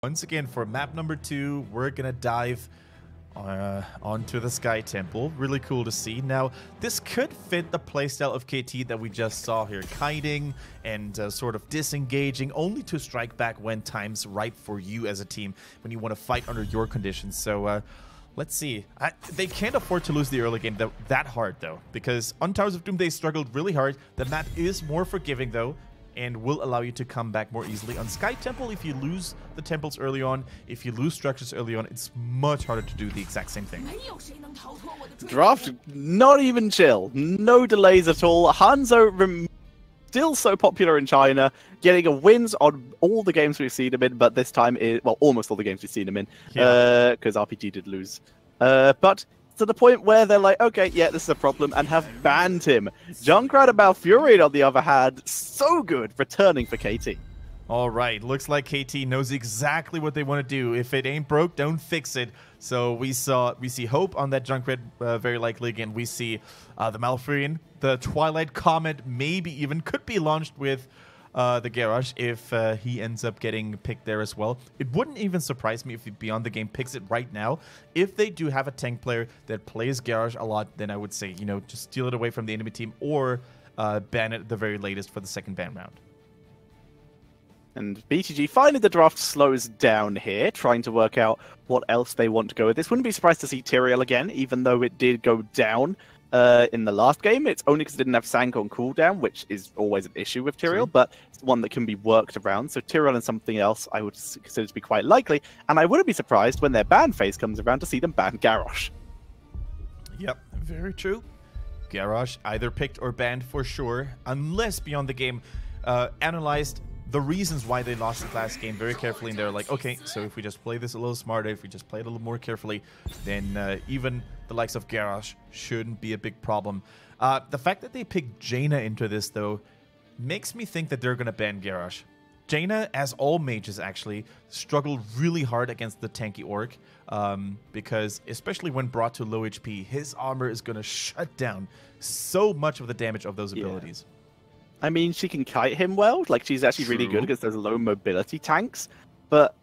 Once again, for map number 2, we're gonna dive onto the Sky Temple. Really cool to see. Now, this could fit the playstyle of KT that we just saw here. Kiting and sort of disengaging, only to strike back when time's right for you as a team, when you want to fight under your conditions. So, let's see. They can't afford to lose the early game that hard, though, because on Towers of Doom, they struggled really hard. The map is more forgiving, though, and will allow you to come back more easily. On Sky Temple, if you lose the temples early on, if you lose structures early on, it's much harder to do the exact same thing. Draft, not even chill. No delays at all. Hanzo still so popular in China, getting wins on all the games we've seen him in, but this time, well, almost all the games we've seen him in, because RPG did lose. But to the point where they're like, okay, yeah, this is a problem, and have banned him. Junkrat and Malfurion, on the other hand, so good returning for KT. All right, looks like KT knows exactly what they want to do. If it ain't broke, don't fix it. So we see Hope on that Junkrat, very likely again. We see the Malfurion, the Twilight Comet, maybe even could be launched with the Garrosh if he ends up getting picked there as well. It wouldn't even surprise me if Beyond the Game picks it right now. If they do have a tank player that plays Garrosh a lot, then I would say, you know, just steal it away from the enemy team or ban it at the very latest for the second ban round. And BTG, finally the draft slows down here, trying to work out what else they want to go with this. Wouldn't be surprised to see Tyrael again, even though it did go down in the last game. It's only because it didn't have Sank on cooldown, which is always an issue with Tyrael, but it's one that can be worked around. So Tyrael and something else I would consider to be quite likely, and I wouldn't be surprised when their ban phase comes around to see them ban Garrosh. Yep, very true. Garrosh either picked or banned for sure, unless Beyond the Game analyzed the reasons why they lost the last game very carefully, and they're like, okay, so if we just play this a little smarter, if we just play it a little more carefully, then even the likes of Garrosh shouldn't be a big problem. The fact that they picked Jaina into this, though, makes me think that they're going to ban Garrosh. Jaina, as all mages actually, struggled really hard against the tanky orc, because especially when brought to low HP, his armor is going to shut down so much of the damage of those abilities. I mean, she can kite him well. Like, she's actually really good against those low mobility tanks. But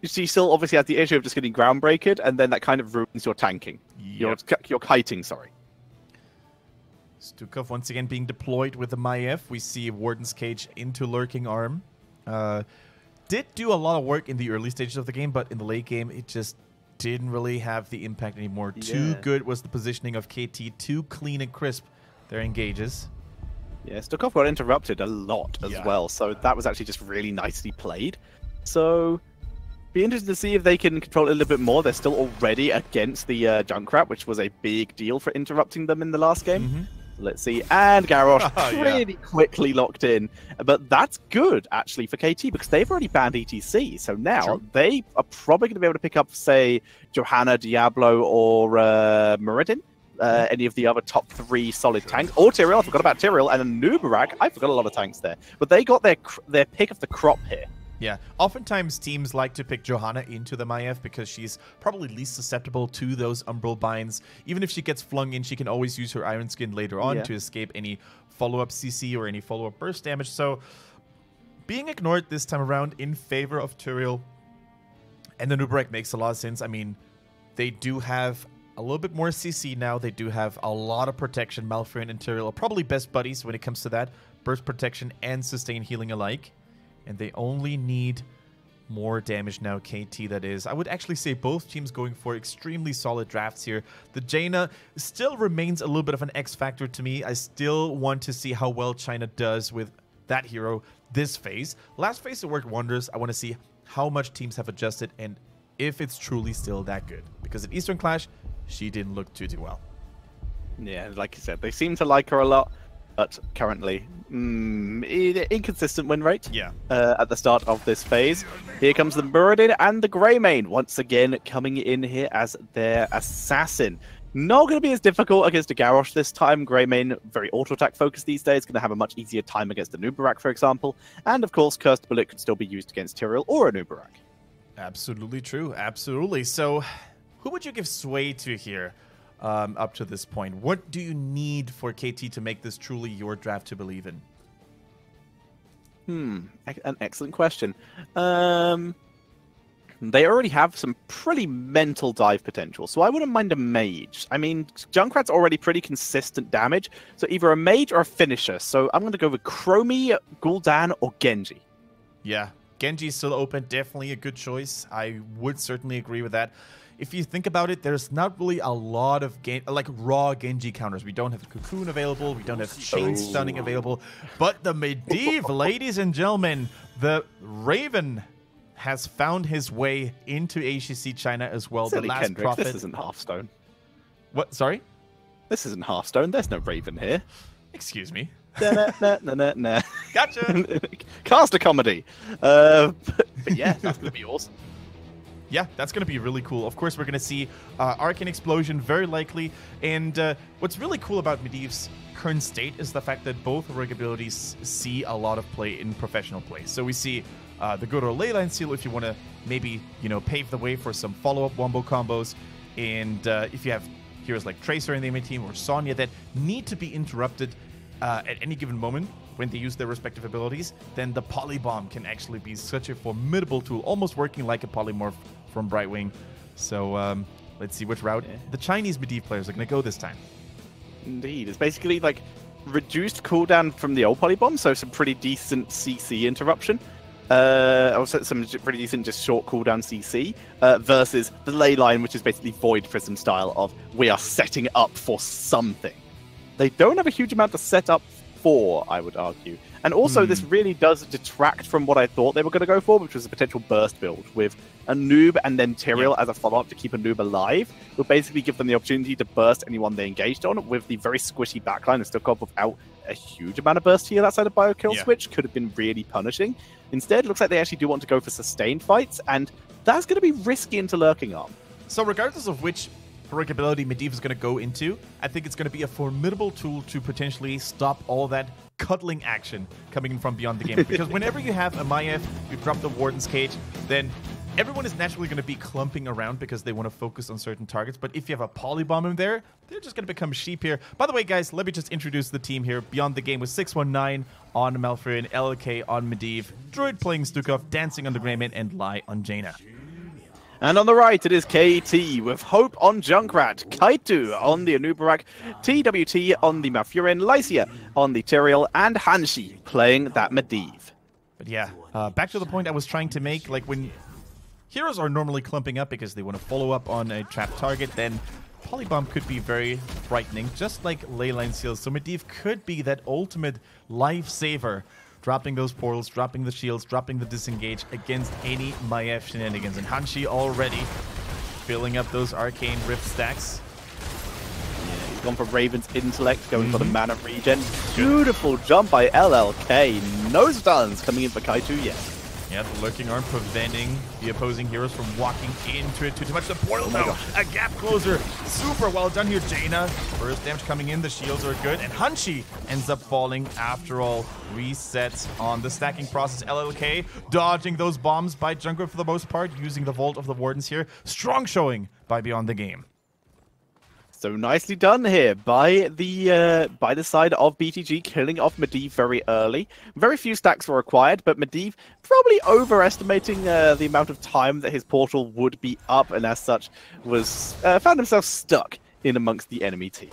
she still obviously has the issue of just getting ground breaked, and then that kind of ruins your tanking. Your kiting, sorry. Stukov once again being deployed with the Maiev. We see Warden's Cage into Lurking Arm. Did do a lot of work in the early stages of the game, but in the late game, it just didn't really have the impact anymore. Yeah. Too good was the positioning of KT. Too clean and crisp their engages. Yeah, Stukov got interrupted a lot as well, so that was actually just really nicely played. So, be interested to see if they can control it a little bit more. They're still already against the Junkrat, which was a big deal for interrupting them in the last game. Let's see, and Garrosh pretty quickly locked in. But that's good, actually, for KT, because they've already banned ETC. So now they are probably going to be able to pick up, say, Johanna, Diablo, or Muradin. Any of the other top 3 solid tanks. Or Tyrael, I forgot about Tyrael, and Nubarak, I forgot a lot of tanks there. But they got their pick of the crop here. Yeah, oftentimes teams like to pick Johanna into the Maiev because she's probably least susceptible to those Umbral Binds. Even if she gets flung in, she can always use her Iron Skin later on to escape any follow-up CC or any follow-up burst damage. So, being ignored this time around in favor of Tyrael and the Nubarak makes a lot of sense. I mean, they do have a little bit more CC now. They do have a lot of protection. Malfurion and Tyrael are probably best buddies when it comes to that. Burst protection and sustain healing alike. And they only need more damage now, KT that is. I would actually say both teams going for extremely solid drafts here. The Jaina still remains a little bit of an X factor to me. I still want to see how well China does with that hero this phase. Last phase it worked wonders. I want to see how much teams have adjusted and if it's truly still that good. Because at Eastern Clash, she didn't look too well. Yeah, like you said, they seem to like her a lot, but currently, inconsistent win rate at the start of this phase. Here comes the Muradin and the Greymane, once again coming in here as their assassin. Not going to be as difficult against a Garrosh this time. Greymane, very auto-attack focused these days, going to have a much easier time against a Nubarak, for example. And of course, Cursed Bullet could still be used against Tyrael or a Nubarak. Absolutely true, absolutely. So, who would you give sway to here up to this point? What do you need for KT to make this truly your draft to believe in? An excellent question. they already have some pretty mental dive potential, so I wouldn't mind a mage. I mean, Junkrat's already pretty consistent damage, so either a mage or a finisher. So I'm going to go with Chromie, Gul'dan, or Genji. Yeah, Genji's still open. Definitely a good choice. I would certainly agree with that. If you think about it, there's not really a lot of raw Genji counters. We don't have Cocoon available. We don't have Chain Stunning available. But the Medivh, ladies and gentlemen, the Raven has found his way into HGC China as well. Silly the last Kendrick, prophet. This isn't Hearthstone. What? Sorry? This isn't Hearthstone. There's no Raven here. Excuse me. Nah. Gotcha. Cast a comedy. But yeah, that's going to be awesome. Yeah, that's going to be really cool. Of course, we're going to see Arcane Explosion very likely. And what's really cool about Medivh's current state is the fact that both rig abilities see a lot of play in professional play. So we see the good old Leyline Seal if you want to maybe, pave the way for some follow-up wombo combos. And if you have heroes like Tracer in the enemy team or Sonya that need to be interrupted at any given moment when they use their respective abilities, then the Polybomb can actually be such a formidable tool, almost working like a polymorph from Brightwing. So let's see which route the Chinese Medivh players are going to go this time. Indeed. It's basically like reduced cooldown from the old Polybomb, so some pretty decent CC interruption. Also some pretty decent just short cooldown CC versus the ley line, which is basically Void Prism style of we are setting up for something. They don't have a huge amount to set up for, I would argue. And also, this really does detract from what I thought they were going to go for, which was a potential burst build with a noob and then Tyrael as a follow-up to keep a noob alive. Will basically give them the opportunity to burst anyone they engaged on with the very squishy backline and still come up without a huge amount of burst here outside of Biokill Switch. Could have been really punishing. Instead, it looks like they actually do want to go for sustained fights, and that's going to be risky into Lurking Arm. So regardless of which heroic ability Medivh is going to go into, I think it's going to be a formidable tool to potentially stop all that cuddling action coming in from beyond the game. Because whenever you have a Maiev, you drop the Warden's Cage, then everyone is naturally going to be clumping around because they want to focus on certain targets. But if you have a Polybomb in there, they're just going to become sheep here. By the way, guys, let me just introduce the team here. Beyond the Game with 619 on Malfurion, LLK on Medivh, Druid playing Stukov, Dancing on the Greymane, and Lai on Jaina. And on the right, it is KT with Hope on Junkrat, Kaitu on the Anubarak, TWT on the Malfurion, Lycia on the Tyrael, and Hanshi playing that Medivh. But yeah, back to the point I was trying to make, like when heroes are normally clumping up because they want to follow up on a trapped target, then Polybomb could be very frightening, just like Leyline Seals. So Medivh could be that ultimate lifesaver, dropping those portals, dropping the shields, dropping the disengage against any Maiev shenanigans. And Hanshi already filling up those arcane rift stacks. Yeah, he's gone for Raven's Intellect, going for the mana regen. Beautiful jump by LLK. No stuns coming in for Kaitu yet. Yeah, the Lurking Arm preventing the opposing heroes from walking into it too much. The portal, though, a gap closer. Super well done here, Jaina. First damage coming in, the shields are good. And Hanshi ends up falling after all. Resets on the stacking process. LLK dodging those bombs by Junkrat for the most part, using the Vault of the Wardens here. Strong showing by Beyond the Game. So nicely done here by the side of BTG, killing off Medivh very early. Very few stacks were required, but Medivh probably overestimating the amount of time that his portal would be up, and as such was found himself stuck in amongst the enemy team.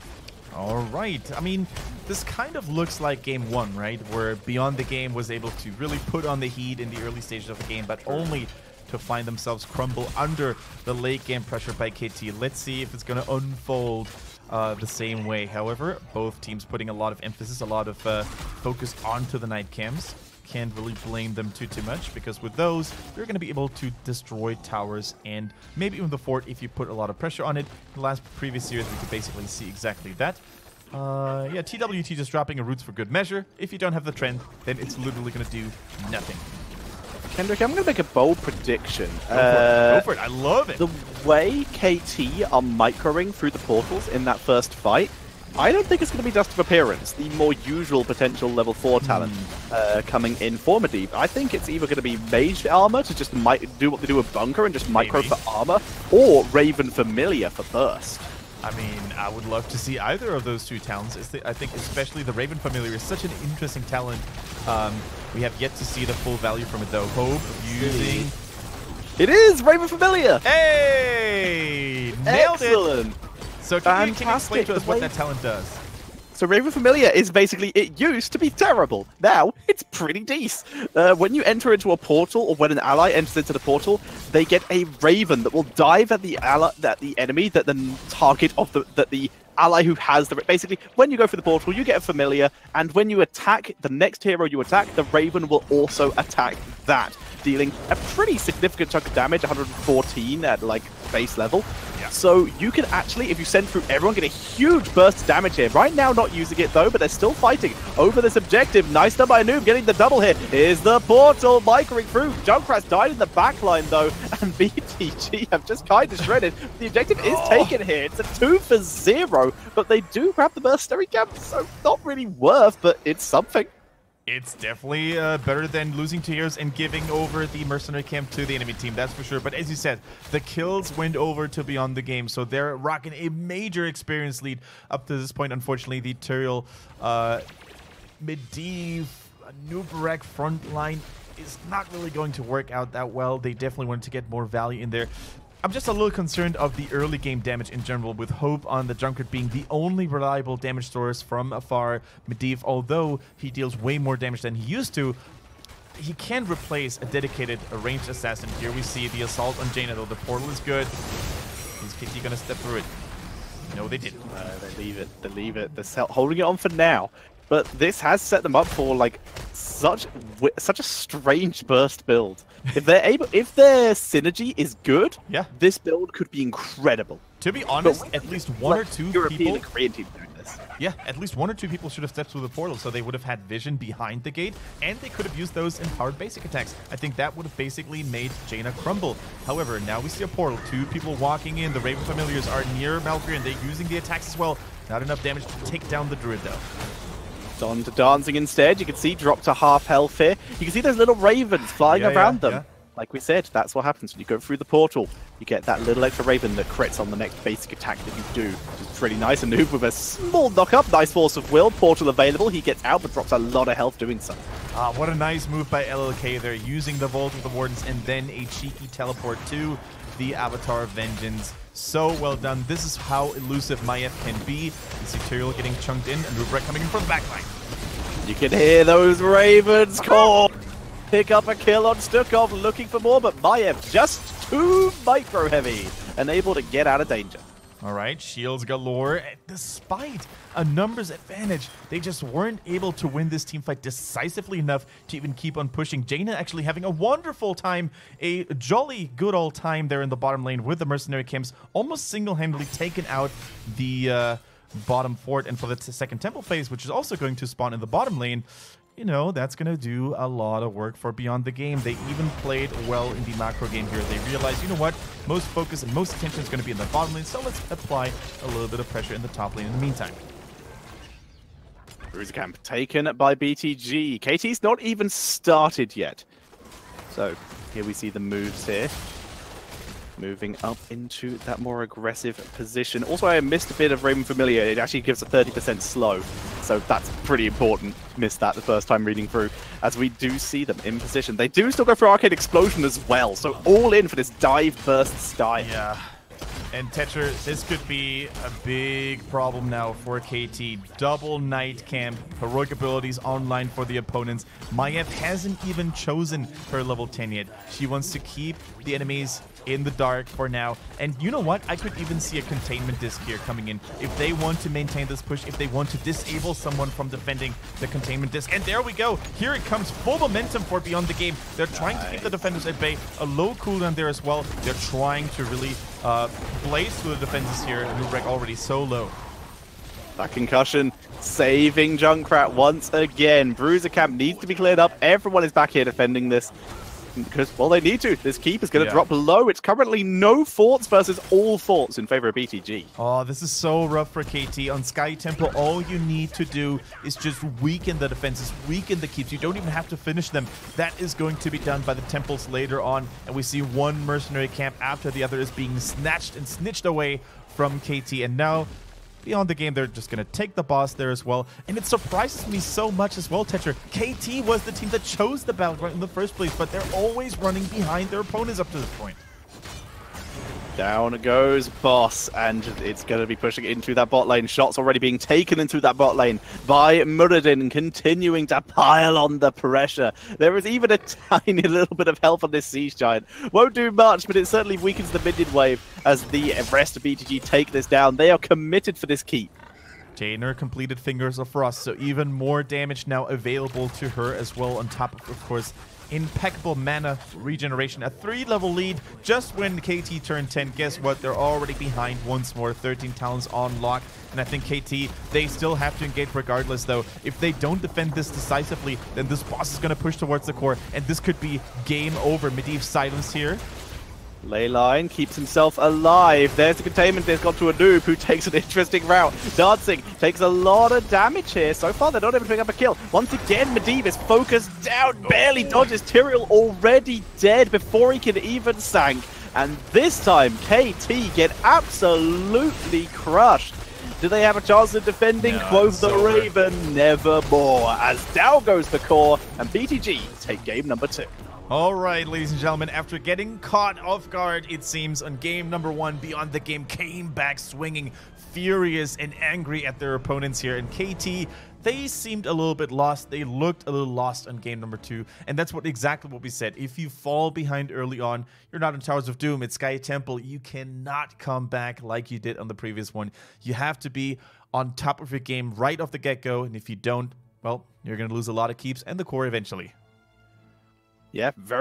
All right. I mean, this kind of looks like game one, right? Where Beyond the Game was able to really put on the heat in the early stages of the game, but only to find themselves crumble under the late game pressure by KT. Let's see if it's going to unfold the same way. However, both teams putting a lot of emphasis, a lot of focus onto the night cams. Can't really blame them too much, because with those, you're going to be able to destroy towers and maybe even the fort if you put a lot of pressure on it. In the previous series, we could basically see exactly that. Yeah, TWT just dropping a Roots for good measure. If you don't have the trend, then it's literally going to do nothing. Kendrick, I'm going to make a bold prediction. Go for it. I love it. The way KT are microing through the portals in that first fight, I don't think it's going to be Dust of Appearance, the more usual potential level 4 talent coming in for Medivh. I think it's either going to be Mage Armor to just do what they do with Bunker and just micro for armor, or Raven Familiar for burst. I mean, I would love to see either of those two talents. I think especially the Raven Familiar is such an interesting talent. We have yet to see the full value from it, though. Hope using It is Raven Familiar. Hey, nailed Excellent. it. So can you explain to us what that talent does? So Raven Familiar is basically, it used to be terrible. Now, it's pretty decent. When you enter into a portal, or when an ally enters into the portal, they get a Raven that will dive at the enemy, that the target of the ally who has the... Basically, when you go for the portal, you get a Familiar, and when you attack the next hero you attack, the Raven will also attack that, dealing a pretty significant chunk of damage, 114 at, like, base level. Yeah. So you can actually, if you send through everyone, get a huge burst of damage here. Right now, not using it, though, but they're still fighting over this objective. Nice done by Noob, getting the double hit. Here's the portal, microing through. Junkrat's died in the backline, though, and BTG have just kind of shredded. The objective is taken here. It's a 2-for-0, but they do grab the mercenary camp, so not really worth, but it's something. It's definitely better than losing to heroes and giving over the mercenary camp to the enemy team, that's for sure. But as you said, the kills went over to Beyond the Game, so they're rocking a major experience lead up to this point. Unfortunately, the Tyrael, Medivh, Nubarek front line is not really going to work out that well. They definitely wanted to get more value in there. I'm just a little concerned of the early game damage in general, with Hope on the Junkrat being the only reliable damage source from afar. Medivh, although he deals way more damage than he used to, he can replace a dedicated ranged assassin. Here we see the assault on Jaina, though. The portal is good. Is KT going to step through it? No, they didn't. They leave it. They leave it. They're holding it on for now. But this has set them up for like such a strange burst build. If their synergy is good, yeah, this build could be incredible. To be honest, at least one or two European and Korean teams doing this. Yeah, at least one or two people should have stepped through the portal, so they would have had vision behind the gate, and they could have used those in powered basic attacks. I think that would have basically made Jaina crumble. However, now we see a portal, two people walking in. The Raven Familiars are near Malfrey, and they're using the attacks as well. Not enough damage to take down the Druid, though. On to dancing instead. You can see drop to half health here. You can see those little ravens flying around them. Yeah. Like we said, that's what happens when you go through the portal. You get that little extra raven that crits on the next basic attack that you do. Which is pretty nice. And Noob with a small knock-up. Nice force of will. Portal available. He gets out but drops a lot of health doing so. What a nice move by LLK there, using the Vault with the Wardens and then a cheeky teleport to the Avatar of Vengeance. So well done. This is how elusive Maiev can be. You see Tyrael getting chunked in and Rubrek coming in from the backline. You can hear those ravens call. Pick up a kill on Stukov, looking for more, but Maiev just too micro heavy and able to get out of danger. All right, shields galore. Despite a numbers advantage, they just weren't able to win this team fight decisively enough to even keep on pushing. Jaina actually having a wonderful time, a jolly good old time there in the bottom lane with the mercenary camps, almost single-handedly taken out the bottom fort. And for the second temple phase, which is also going to spawn in the bottom lane, you know, that's going to do a lot of work for Beyond the Game. They even played well in the macro game here. They realized, you know what, most focus and most attention is going to be in the bottom lane, so let's apply a little bit of pressure in the top lane in the meantime. Bruiser camp taken by BTG. KT's not even started yet. So here we see the moves here. Moving up into that more aggressive position. Also, I missed a bit of Raven Familiar. It actually gives a 30% slow. So that's pretty important. Missed that the first time reading through. As we do see them in position. They do still go for Arcade Explosion as well. So all in for this dive burst style. Yeah. And Tetra, this could be a big problem now for KT. Double Night Camp, heroic abilities online for the opponents. Maiev hasn't even chosen her level 10 yet. She wants to keep the enemies in the dark for now. And you know what? I could even see a containment disc here coming in. If they want to maintain this push, if they want to disable someone from defending the containment disc. And there we go. Here it comes. Full momentum for Beyond the Game. They're trying to keep the defenders at bay. A low cooldown there as well. They're trying to really blaze through the defenses here. Nubrek already so low. That concussion saving Junkrat once again. Bruiser camp needs to be cleared up. Everyone is back here defending this. Because, well, they need to. This keep is going to drop low. It's currently no forts versus all forts in favor of BTG. Oh, this is so rough for KT. On Sky Temple, all you need to do is just weaken the defenses, weaken the keeps. You don't even have to finish them. That is going to be done by the temples later on. And we see one mercenary camp after the other is being snatched and snitched away from KT. And now Beyond the game, they're just going to take the boss there as well. And it surprises me so much as well, Tetra. KT was the team that chose the Battleground in the first place, but they're always running behind their opponents up to this point. Down goes Boss, and it's going to be pushing into that bot lane. Shots already being taken into that bot lane by Muradin, continuing to pile on the pressure. There is even a tiny little bit of health on this Siege Giant. Won't do much, but it certainly weakens the minion wave as the rest of BTG take this down. They are committed for this keep. Jainer completed Fingers of Frost, so even more damage now available to her as well, on top of course, impeccable mana regeneration. A 3-level lead just when KT turned 10. Guess what? They're already behind once more. 13 talents on lock. And I think KT, they still have to engage regardless, though. If they don't defend this decisively, then this boss is going to push towards the core. And this could be game over. Medivh silence here. Leyline keeps himself alive. There's the containment. There's got to a noob who takes an interesting route. Dancing takes a lot of damage here. So far, they're not able to pick up a kill. Once again, Medivh is focused down. Barely dodges. Tyrael already dead before he can even sank. And this time, KT get absolutely crushed. Do they have a chance of defending? No, Quoth the Raven, nevermore. As down goes the core, and BTG take game number 2. All right, ladies and gentlemen, after getting caught off guard, it seems, on game number 1, Beyond the Game came back swinging, furious and angry at their opponents here. And KT, they seemed a little bit lost. They looked a little lost on game number 2. And that's exactly what we said. If you fall behind early on, you're not in Towers of Doom. It's Sky Temple. You cannot come back like you did on the previous one. You have to be on top of your game right off the get-go. And if you don't, well, you're going to lose a lot of keeps and the core eventually. Yeah, very